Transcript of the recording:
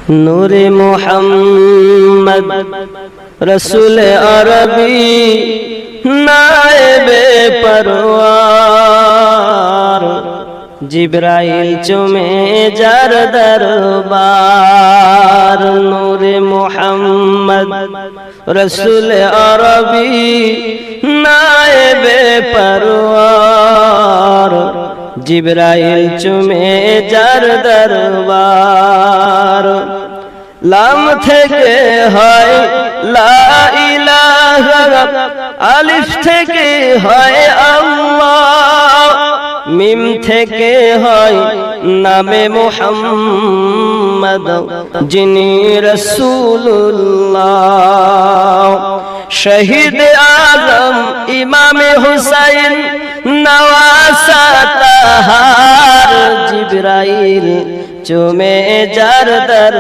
নূরে মুহাম্মদ রসুল আরবি নায়েবে পরওয়ার জিবরাইল চুমে যার দরবার। নূরে মুহাম্মদ রসুল আরবি নায়েবে পরওয়ার জিবরাইল চুমে যার দরবার। লাম থেকে হয় লা ইলাহা, আলিফ থেকে হয় আল্লাহ, মিম থেকে হয় নামে মুহাম্মদ যিনি রাসূলুল্লাহ। শহীদ আজম ইমামে হুসাইন নওয়াসা তাহার জিবরাইল চুমে যার দর